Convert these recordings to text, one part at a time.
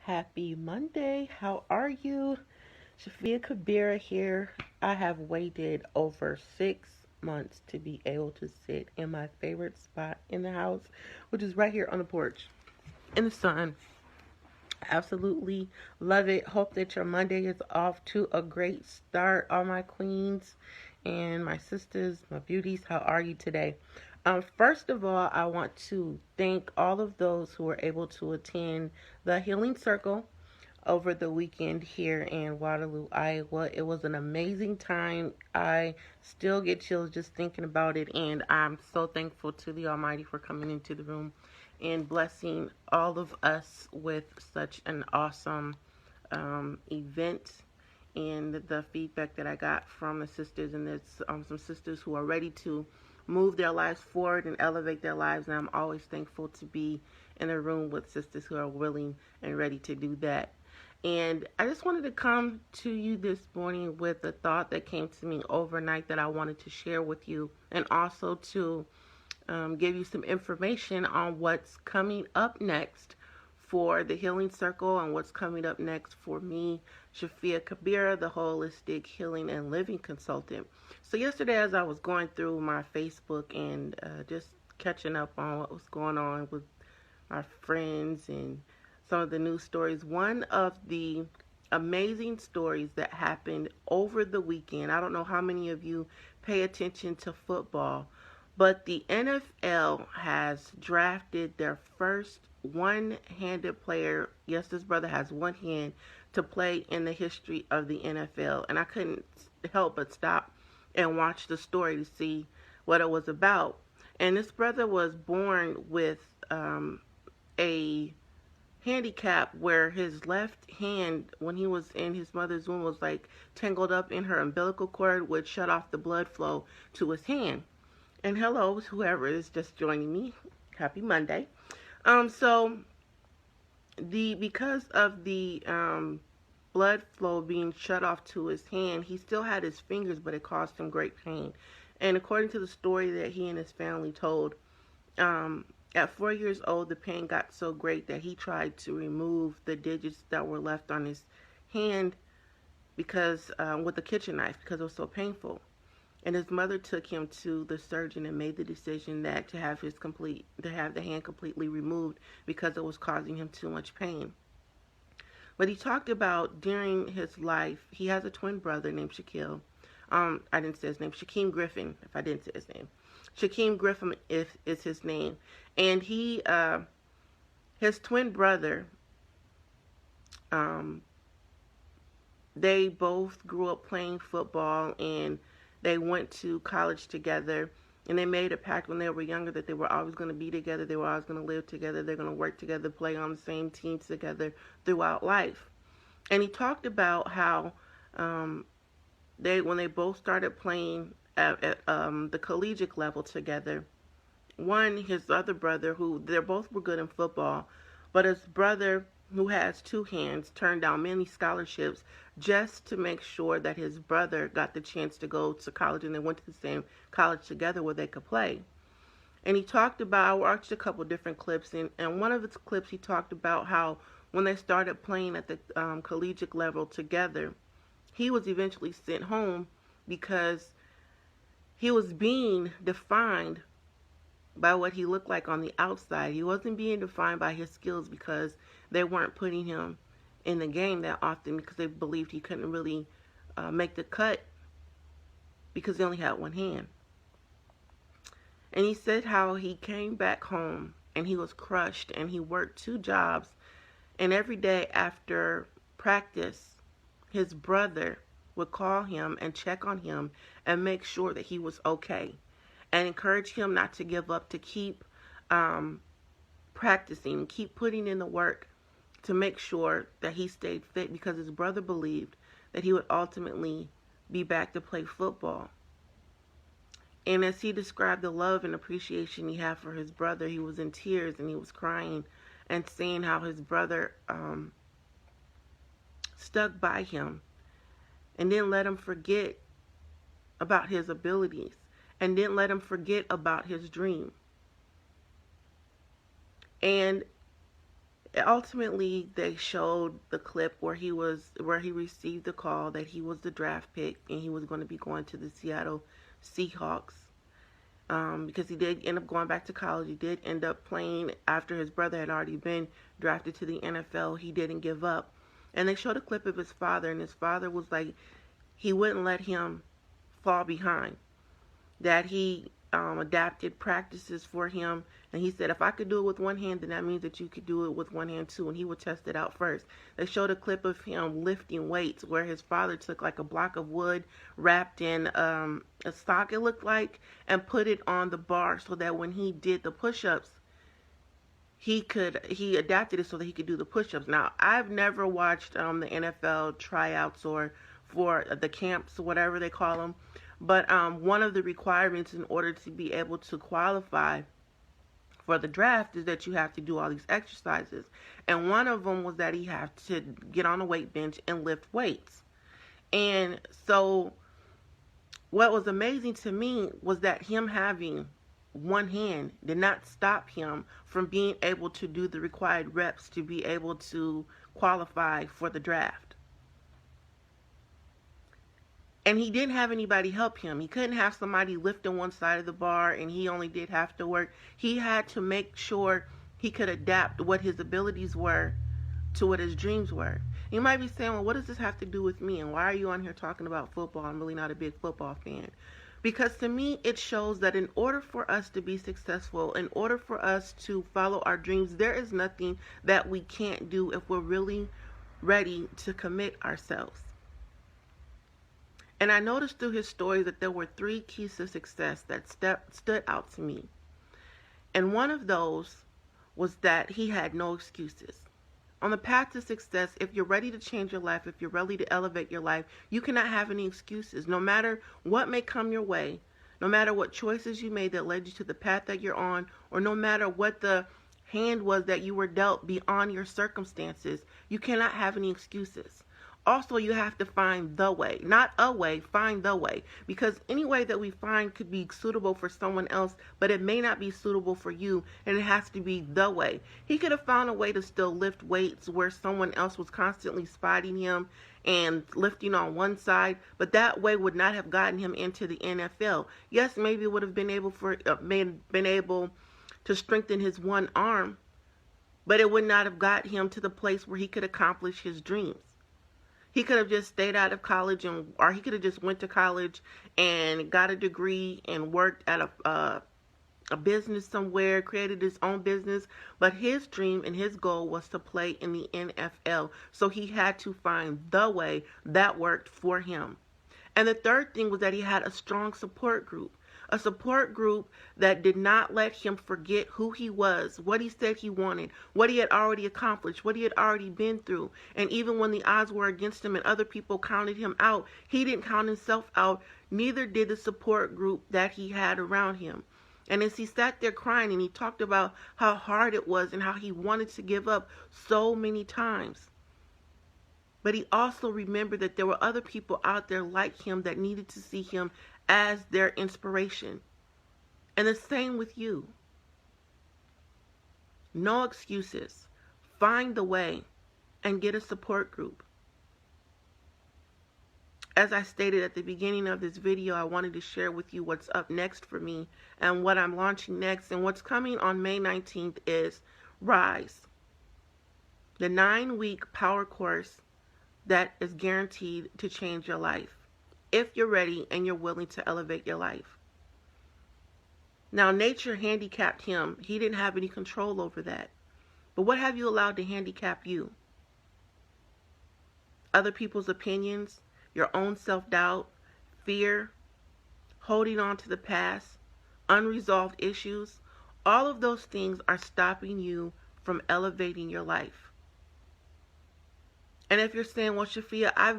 Happy Monday. How are you? Shafia Kabira here. I have waited over 6 months to be able to sit in my favorite spot in the house, which is right here on the porch in the sun. Absolutely love it. Hope that your Monday is off to a great start. All my queens and my sisters, my beauties, how are you today? First of all, I want to thank all of those who were able to attend the Healing Circle over the weekend here in Waterloo, Iowa. It was an amazing time. I still get chills just thinking about it, and I'm so thankful to the Almighty for coming into the room and blessing all of us with such an awesome event. And the feedback that I got from the sisters, and there's some sisters who are ready to move their lives forward and elevate their lives, and I'm always thankful to be in a room with sisters who are willing and ready to do that. And I just wanted to come to you this morning with a thought that came to me overnight that I wanted to share with you, and also to give you some information on what's coming up next for the Healing Circle and what's coming up next for me, Shafia Kabira, the Holistic Healing and Living Consultant. So yesterday, as I was going through my Facebook and just catching up on what was going on with my friends and some of the news stories, one of the amazing stories that happened over the weekend, I don't know how many of you pay attention to football, but the NFL has drafted their first one-handed player. Yes, this brother has one hand to play in the history of the NFL. And I couldn't help but stop and watch the story to see what it was about. And this brother was born with a handicap where his left hand, when he was in his mother's womb, was like tangled up in her umbilical cord, which shut off the blood flow to his hand. And hello, whoever is just joining me. Happy Monday. So because of the blood flow being shut off to his hand, he still had his fingers, but it caused him great pain. And according to the story that he and his family told, at 4 years old, the pain got so great that he tried to remove the digits that were left on his hand because with a kitchen knife because it was so painful. And his mother took him to the surgeon and made the decision that to have the hand completely removed because it was causing him too much pain. But he talked about during his life, he has a twin brother named Shaquille. I didn't say his name, Shaquem Griffin, if I didn't say his name. Shaquem Griffin is his name. And his twin brother, they both grew up playing football, and they went to college together, and they made a pact when they were younger that they were always going to be together, they were always going to live together, they're going to work together, play on the same teams together throughout life. And he talked about how when they both started playing at the collegiate level together, his other brother, who they both were good in football, but his brother, who has two hands, turned down many scholarships just to make sure that his brother got the chance to go to college, and they went to the same college together where they could play. And he talked about, I watched a couple different clips, and one of the clips he talked about how when they started playing at the collegiate level together, he was eventually sent home because he was being defined by what he looked like on the outside. He wasn't being defined by his skills because they weren't putting him in the game that often because they believed he couldn't really make the cut because he only had one hand. And he said how he came back home and he was crushed, and he worked 2 jobs, and every day after practice, his brother would call him and check on him and make sure that he was okay, and encourage him not to give up, to keep practicing, keep putting in the work to make sure that he stayed fit, because his brother believed that he would ultimately be back to play football. And as he described the love and appreciation he had for his brother, he was in tears and he was crying and saying how his brother stuck by him and didn't let him forget about his abilities, and didn't let him forget about his dream. And Ultimately, they showed the clip where he received the call that he was the draft pick and he was going to be going to the Seattle Seahawks. Because he did end up going back to college. He did end up playing after his brother had already been drafted to the NFL. He didn't give up. And they showed a clip of his father, and his father was like, he wouldn't let him fall behind. That he adapted practices for him. And he said, if I could do it with one hand, then that means that you could do it with one hand too. And he would test it out first. They showed a clip of him lifting weights where his father took like a block of wood wrapped in a sock, it looked like, and put it on the bar so that when he did the push-ups, he adapted it so that he could do the push-ups. Now, I've never watched the NFL tryouts or for the camps, whatever they call them. But one of the requirements in order to be able to qualify for the draft is that you have to do all these exercises. And one of them was that he had to get on a weight bench and lift weights. And so what was amazing to me was that him having one hand did not stop him from being able to do the required reps to be able to qualify for the draft. And he didn't have anybody help him. He couldn't have somebody lifting one side of the bar and he only did have to work. He had to make sure he could adapt what his abilities were to what his dreams were. You might be saying, well, what does this have to do with me? And why are you on here talking about football? I'm really not a big football fan. Because to me, it shows that in order for us to be successful, in order for us to follow our dreams, there is nothing that we can't do if we're really ready to commit ourselves. And I noticed through his stories that there were 3 keys to success that stood out to me. And one of those was that he had no excuses. On the path to success, if you're ready to change your life, if you're ready to elevate your life, you cannot have any excuses. No matter what may come your way, no matter what choices you made that led you to the path that you're on, or no matter what the hand was that you were dealt beyond your circumstances, you cannot have any excuses. Also, you have to find the way, not a way, find the way. Because any way that we find could be suitable for someone else, but it may not be suitable for you, and it has to be the way. He could have found a way to still lift weights where someone else was constantly spotting him and lifting on one side, but that way would not have gotten him into the NFL. Yes, maybe it would have been able to strengthen his one arm, but it would not have got him to the place where he could accomplish his dreams. He could have just stayed out of college, or he could have just went to college and got a degree and worked at a business somewhere, created his own business. But his dream and his goal was to play in the NFL. So he had to find the way that worked for him. And the third thing was that he had a strong support group. A support group that did not let him forget who he was, what he said he wanted, what he had already accomplished, what he had already been through. And even when the odds were against him and other people counted him out, he didn't count himself out. Neither did the support group that he had around him. And as he sat there crying and he talked about how hard it was and how he wanted to give up so many times. But he also remembered that there were other people out there like him that needed to see him as their inspiration. And the same with you. No excuses. Find the way and get a support group. As I stated at the beginning of this video, I wanted to share with you what's up next for me and what I'm launching next. And what's coming on May 19th is Rise, the 9-week power course that is guaranteed to change your life if you're ready and you're willing to elevate your life. Now, nature handicapped him. He didn't have any control over that. But what have you allowed to handicap you? Other people's opinions, your own self-doubt, fear, holding on to the past, unresolved issues. All of those things are stopping you from elevating your life. And if you're saying, well, Shafia, I've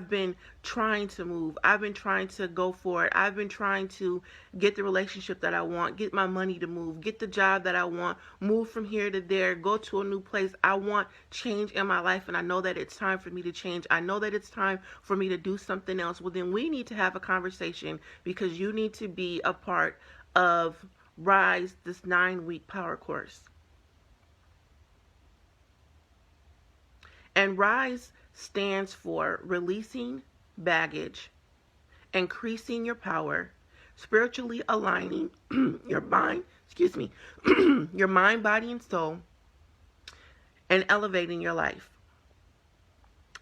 been trying to move. I've been trying to go for it. I've been trying to get the relationship that I want, get my money to move, get the job that I want, move from here to there, go to a new place. I want change in my life, and I know that it's time for me to change. I know that it's time for me to do something else. Well, then we need to have a conversation, because you need to be a part of Rise, this 9-week power course. And RISE stands for releasing baggage, increasing your power, spiritually aligning your mind, your mind, body, and soul, and elevating your life.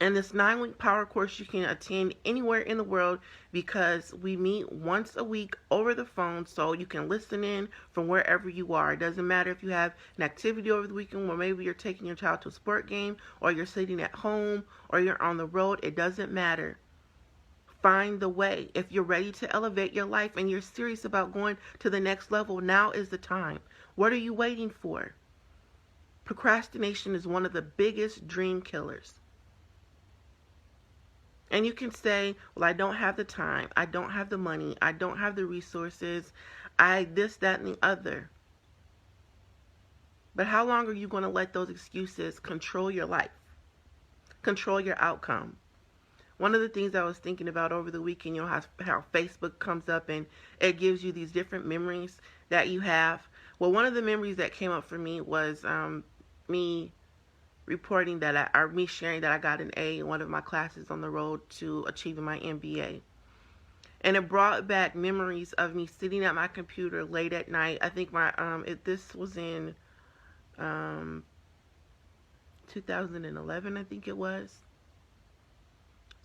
And this 9-week power course you can attend anywhere in the world because we meet once a week over the phone, so you can listen in from wherever you are. It doesn't matter if you have an activity over the weekend, or maybe you're taking your child to a sport game, or you're sitting at home, or you're on the road. It doesn't matter. Find the way. If you're ready to elevate your life and you're serious about going to the next level, now is the time. What are you waiting for? Procrastination is one of the biggest dream killers. And you can say, well, I don't have the time, I don't have the money, I don't have the resources, this, that, and the other. But how long are you going to let those excuses control your life, control your outcome? One of the things I was thinking about over the weekend, how Facebook comes up and it gives you these different memories that you have. Well, one of the memories that came up for me was me reporting me sharing that I got an A in one of my classes on the road to achieving my MBA. And it brought back memories of me sitting at my computer late at night. I think this was in 2011, I think it was.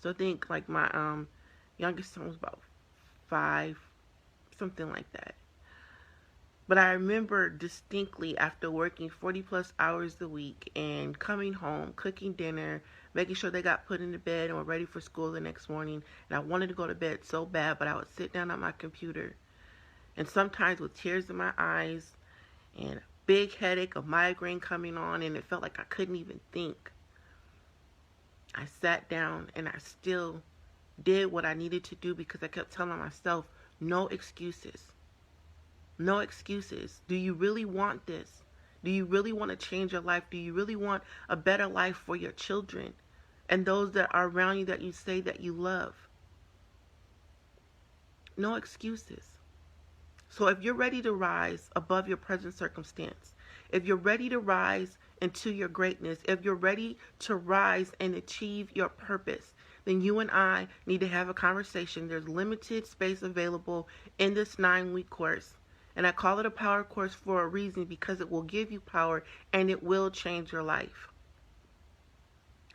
So I think like my youngest son was about 5, something like that. But I remember distinctly after working 40 plus hours a week and coming home, cooking dinner, making sure they got put into bed and were ready for school the next morning. And I wanted to go to bed so bad, but I would sit down at my computer. And sometimes with tears in my eyes and a big headache, a migraine coming on, and it felt like I couldn't even think. I sat down and I still did what I needed to do because I kept telling myself, no excuses. No excuses. Do you really want this? Do you really want to change your life? Do you really want a better life for your children and those that are around you that you say that you love? No excuses. So if you're ready to rise above your present circumstance, if you're ready to rise into your greatness, if you're ready to rise and achieve your purpose, then you and I need to have a conversation. There's limited space available in this 9-week course. And I call it a power course for a reason, because it will give you power and it will change your life.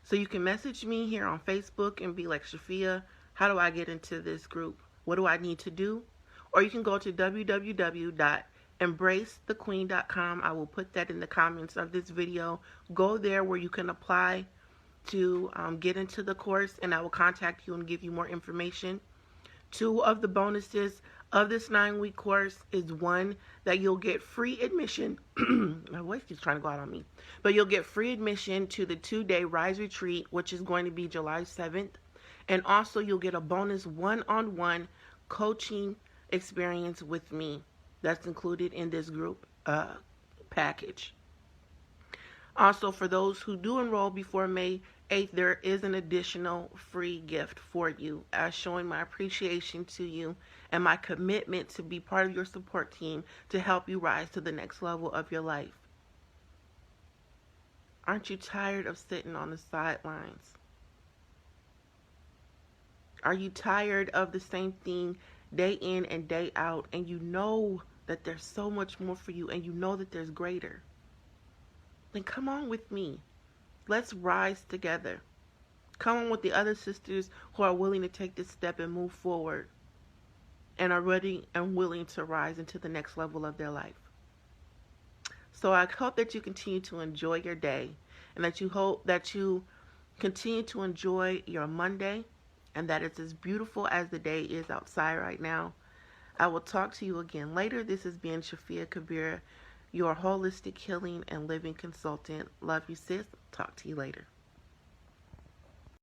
So you can message me here on Facebook and be like, Shafia, how do I get into this group? What do I need to do? Or you can go to www.embracethequeen.com. I will put that in the comments of this video. Go there where you can apply to get into the course, and I will contact you and give you more information. 2 of the bonuses of this 9-week course is, 1, that you'll get free admission. My voice keeps trying to go out on me. But you'll get free admission to the 2-day Rise Retreat, which is going to be July 7th. And also you'll get a bonus one-on-one coaching experience with me that's included in this group package. Also, for those who do enroll before May 8th, there is an additional free gift for you, showing my appreciation to you and my commitment to be part of your support team to help you rise to the next level of your life. Aren't you tired of sitting on the sidelines? Are you tired of the same thing day in and day out, and you know that there's so much more for you, and you know that there's greater? Then come on with me. Let's rise together. Come on with the other sisters who are willing to take this step and move forward and are ready and willing to rise into the next level of their life. So I hope that you continue to enjoy your day, and that you continue to enjoy your Monday, and that it's as beautiful as the day is outside right now. I will talk to you again later. This has been Shafia Kabir, your holistic healing and living consultant. Love you, sis. Talk to you later.